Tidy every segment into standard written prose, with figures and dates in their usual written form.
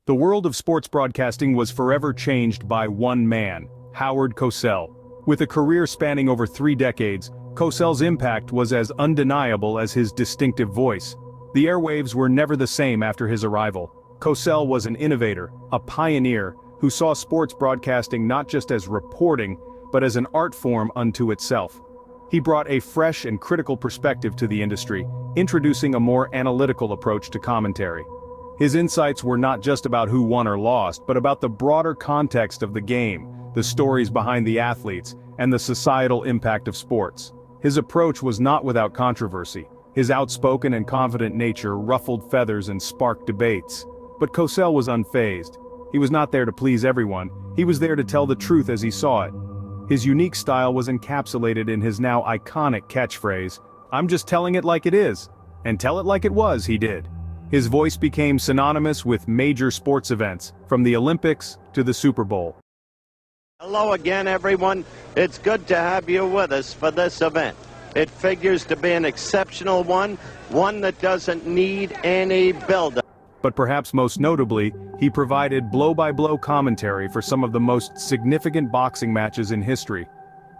The world of sports broadcasting was forever changed by one man, Howard Cosell. With a career spanning over 3 decades, Cosell's impact was as undeniable as his distinctive voice. The airwaves were never the same after his arrival. Cosell was an innovator, a pioneer, who saw sports broadcasting not just as reporting, but as an art form unto itself. He brought a fresh and critical perspective to the industry, introducing a more analytical approach to commentary. His insights were not just about who won or lost, but about the broader context of the game, the stories behind the athletes, and the societal impact of sports. His approach was not without controversy. His outspoken and confident nature ruffled feathers and sparked debates. But Cosell was unfazed. He was not there to please everyone, he was there to tell the truth as he saw it. His unique style was encapsulated in his now iconic catchphrase, "I'm just telling it like it is." And tell it like it was, he did. His voice became synonymous with major sports events, from the Olympics to the Super Bowl. Hello again, everyone. It's good to have you with us for this event. It figures to be an exceptional one that doesn't need any build-up. But perhaps most notably, he provided blow-by-blow commentary for some of the most significant boxing matches in history.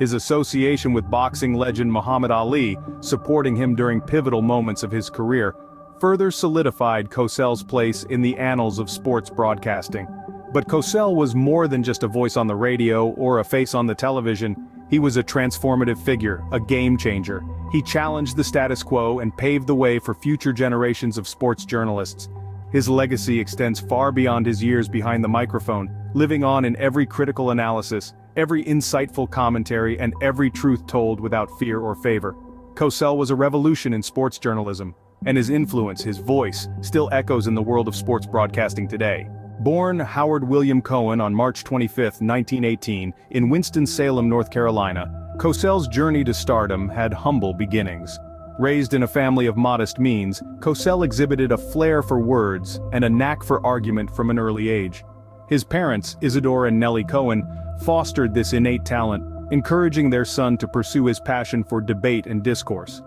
His association with boxing legend Muhammad Ali, supporting him during pivotal moments of his career, further solidified Cosell's place in the annals of sports broadcasting. But Cosell was more than just a voice on the radio or a face on the television. He was a transformative figure, a game changer. He challenged the status quo and paved the way for future generations of sports journalists. His legacy extends far beyond his years behind the microphone, living on in every critical analysis, every insightful commentary, and every truth told without fear or favor. Cosell was a revolution in sports journalism, and his influence, his voice, still echoes in the world of sports broadcasting today. Born Howard William Cohen on March 25, 1918, in Winston-Salem, North Carolina, Cosell's journey to stardom had humble beginnings. Raised in a family of modest means, Cosell exhibited a flair for words and a knack for argument from an early age. His parents, Isidore and Nellie Cohen, fostered this innate talent, encouraging their son to pursue his passion for debate and discourse.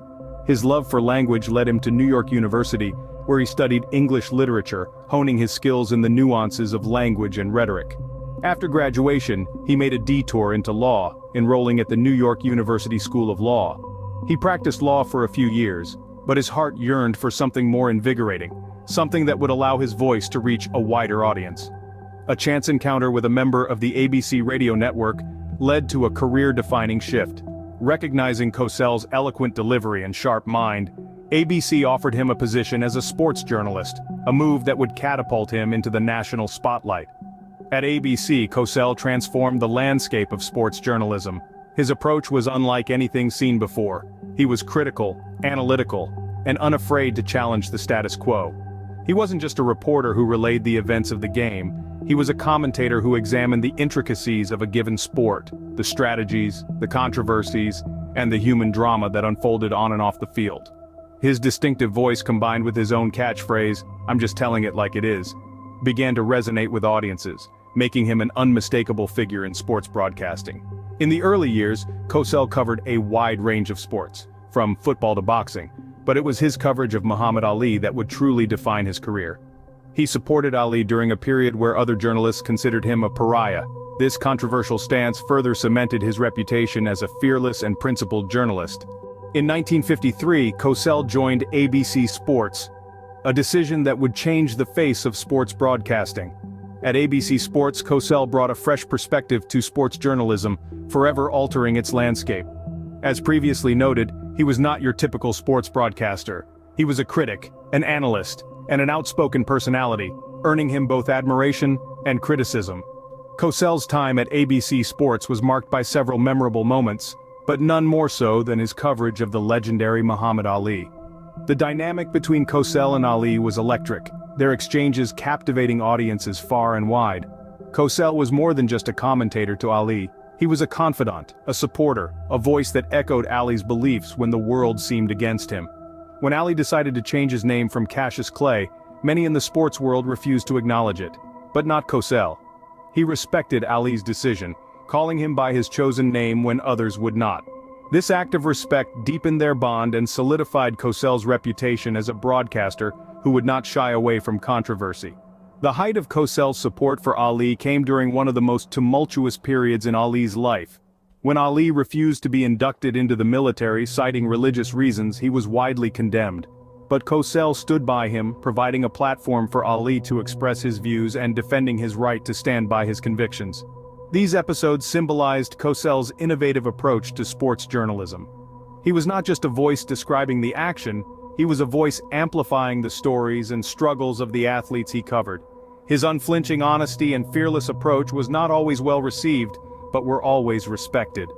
His love for language led him to New York University, where he studied English literature, honing his skills in the nuances of language and rhetoric. After graduation, he made a detour into law, enrolling at the New York University School of Law. He practiced law for a few years, but his heart yearned for something more invigorating, something that would allow his voice to reach a wider audience. A chance encounter with a member of the ABC radio network led to a career-defining shift. Recognizing Cosell's eloquent delivery and sharp mind, ABC offered him a position as a sports journalist, a move that would catapult him into the national spotlight. At ABC, Cosell transformed the landscape of sports journalism. His approach was unlike anything seen before. He was critical, analytical, and unafraid to challenge the status quo. He wasn't just a reporter who relayed the events of the game. He was a commentator who examined the intricacies of a given sport, the strategies, the controversies, and the human drama that unfolded on and off the field. His distinctive voice, combined with his own catchphrase, "I'm just telling it like it is," began to resonate with audiences, making him an unmistakable figure in sports broadcasting. In the early years, Cosell covered a wide range of sports, from football to boxing, but it was his coverage of Muhammad Ali that would truly define his career. He supported Ali during a period where other journalists considered him a pariah. This controversial stance further cemented his reputation as a fearless and principled journalist. In 1953, Cosell joined ABC Sports, a decision that would change the face of sports broadcasting. At ABC Sports, Cosell brought a fresh perspective to sports journalism, forever altering its landscape. As previously noted, he was not your typical sports broadcaster. He was a critic, an analyst, and an outspoken personality, earning him both admiration and criticism. Cosell's time at ABC Sports was marked by several memorable moments, but none more so than his coverage of the legendary Muhammad Ali. The dynamic between Cosell and Ali was electric, their exchanges captivating audiences far and wide. Cosell was more than just a commentator to Ali. He was a confidant, a supporter, a voice that echoed Ali's beliefs when the world seemed against him. When Ali decided to change his name from Cassius Clay, many in the sports world refused to acknowledge it. But not Cosell. He respected Ali's decision, calling him by his chosen name when others would not. This act of respect deepened their bond and solidified Cosell's reputation as a broadcaster who would not shy away from controversy. The height of Cosell's support for Ali came during one of the most tumultuous periods in Ali's life. When Ali refused to be inducted into the military citing religious reasons, he was widely condemned. But Cosell stood by him, providing a platform for Ali to express his views and defending his right to stand by his convictions. These episodes symbolized Cosell's innovative approach to sports journalism. He was not just a voice describing the action, he was a voice amplifying the stories and struggles of the athletes he covered. His unflinching honesty and fearless approach was not always well received, but were always respected.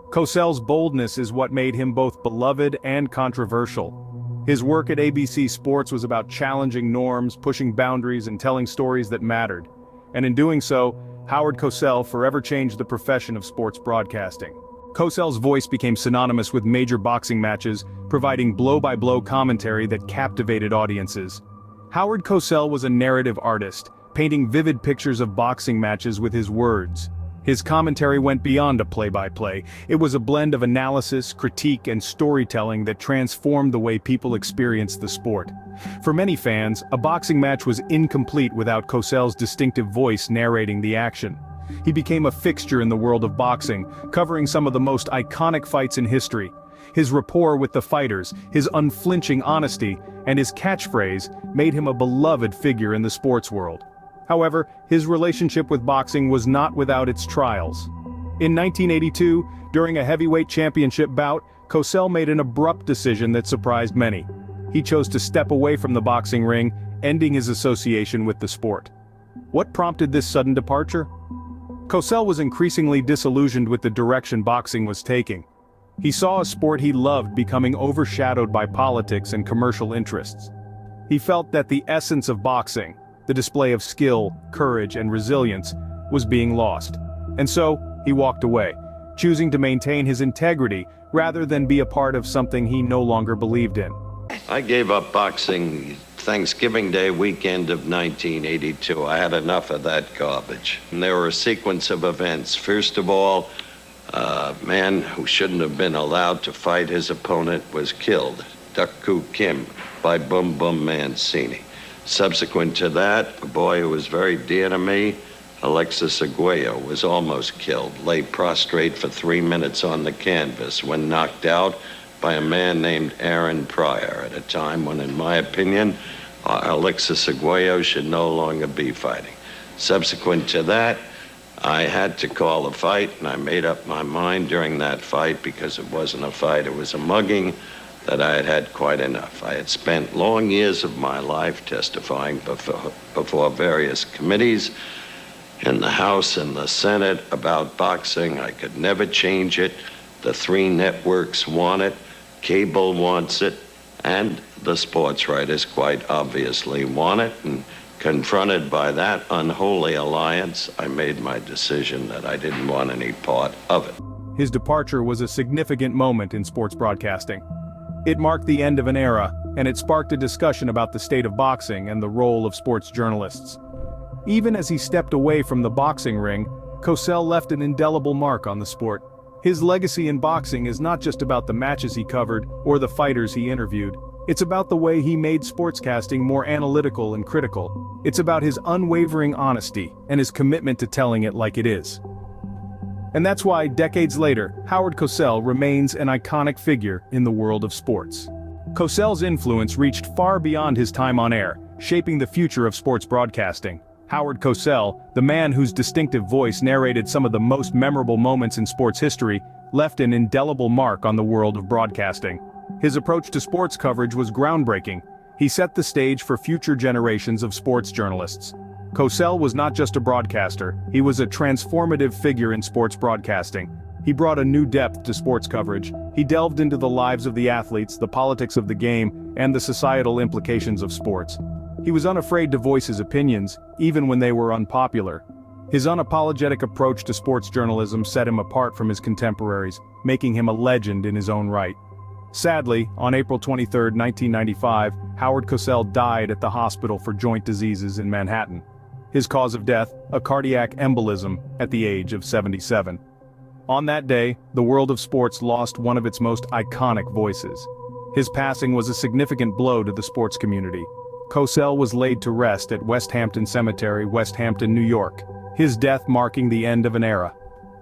Cosell's boldness is what made him both beloved and controversial. His work at ABC Sports was about challenging norms, pushing boundaries, and telling stories that mattered. And in doing so, Howard Cosell forever changed the profession of sports broadcasting. Cosell's voice became synonymous with major boxing matches, providing blow-by-blow commentary that captivated audiences. Howard Cosell was a narrative artist, painting vivid pictures of boxing matches with his words. His commentary went beyond a play-by-play. It was a blend of analysis, critique, and storytelling that transformed the way people experienced the sport. For many fans, a boxing match was incomplete without Cosell's distinctive voice narrating the action. He became a fixture in the world of boxing, covering some of the most iconic fights in history. His rapport with the fighters, his unflinching honesty, and his catchphrase made him a beloved figure in the sports world. However, his relationship with boxing was not without its trials. In 1982, during a heavyweight championship bout, Cosell made an abrupt decision that surprised many. He chose to step away from the boxing ring, ending his association with the sport. What prompted this sudden departure? Cosell was increasingly disillusioned with the direction boxing was taking. He saw a sport he loved becoming overshadowed by politics and commercial interests. He felt that the essence of boxing, the display of skill, courage, and resilience, was being lost. And so, he walked away, choosing to maintain his integrity rather than be a part of something he no longer believed in. I gave up boxing Thanksgiving Day weekend of 1982. I had enough of that garbage. And there were a sequence of events. First of all, a man who shouldn't have been allowed to fight his opponent was killed, Duk Koo Kim, by Boom Boom Mancini. Subsequent to that, a boy who was very dear to me, Alexis Aguayo, was almost killed, lay prostrate for 3 minutes on the canvas when knocked out by a man named Aaron Pryor at a time when, in my opinion, Alexis Aguayo should no longer be fighting. Subsequent to that, I had to call a fight, and I made up my mind during that fight, because it wasn't a fight, it was a mugging, that I had had quite enough. I had spent long years of my life testifying before various committees in the House and the Senate about boxing. I could never change it. The 3 networks want it, cable wants it, and the sports writers quite obviously want it. And confronted by that unholy alliance, I made my decision that I didn't want any part of it. His departure was a significant moment in sports broadcasting. It marked the end of an era, and it sparked a discussion about the state of boxing and the role of sports journalists. Even as he stepped away from the boxing ring, Cosell left an indelible mark on the sport. His legacy in boxing is not just about the matches he covered or the fighters he interviewed. It's about the way he made sportscasting more analytical and critical. It's about his unwavering honesty and his commitment to telling it like it is. And that's why, decades later, Howard Cosell remains an iconic figure in the world of sports. Cosell's influence reached far beyond his time on air, shaping the future of sports broadcasting. Howard Cosell, the man whose distinctive voice narrated some of the most memorable moments in sports history, left an indelible mark on the world of broadcasting. His approach to sports coverage was groundbreaking. He set the stage for future generations of sports journalists. Cosell was not just a broadcaster, he was a transformative figure in sports broadcasting. He brought a new depth to sports coverage. He delved into the lives of the athletes, the politics of the game, and the societal implications of sports. He was unafraid to voice his opinions, even when they were unpopular. His unapologetic approach to sports journalism set him apart from his contemporaries, making him a legend in his own right. Sadly, on April 23, 1995, Howard Cosell died at the hospital for joint diseases in Manhattan. His cause of death, a cardiac embolism, at the age of 77. On that day, the world of sports lost one of its most iconic voices. His passing was a significant blow to the sports community. Cosell was laid to rest at Westhampton Cemetery, Westhampton, New York, his death marking the end of an era.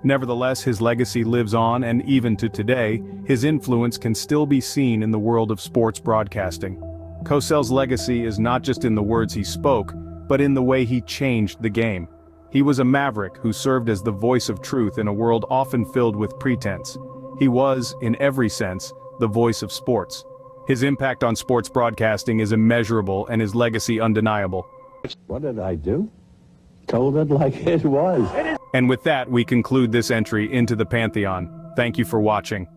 Nevertheless, his legacy lives on, and even to today, his influence can still be seen in the world of sports broadcasting. Cosell's legacy is not just in the words he spoke, but in the way he changed the game. He was a maverick who served as the voice of truth in a world often filled with pretense. He was, in every sense, the voice of sports. His impact on sports broadcasting is immeasurable and his legacy undeniable. What did I do? Told it like it was. And with that, we conclude this entry into the Pantheon. Thank you for watching.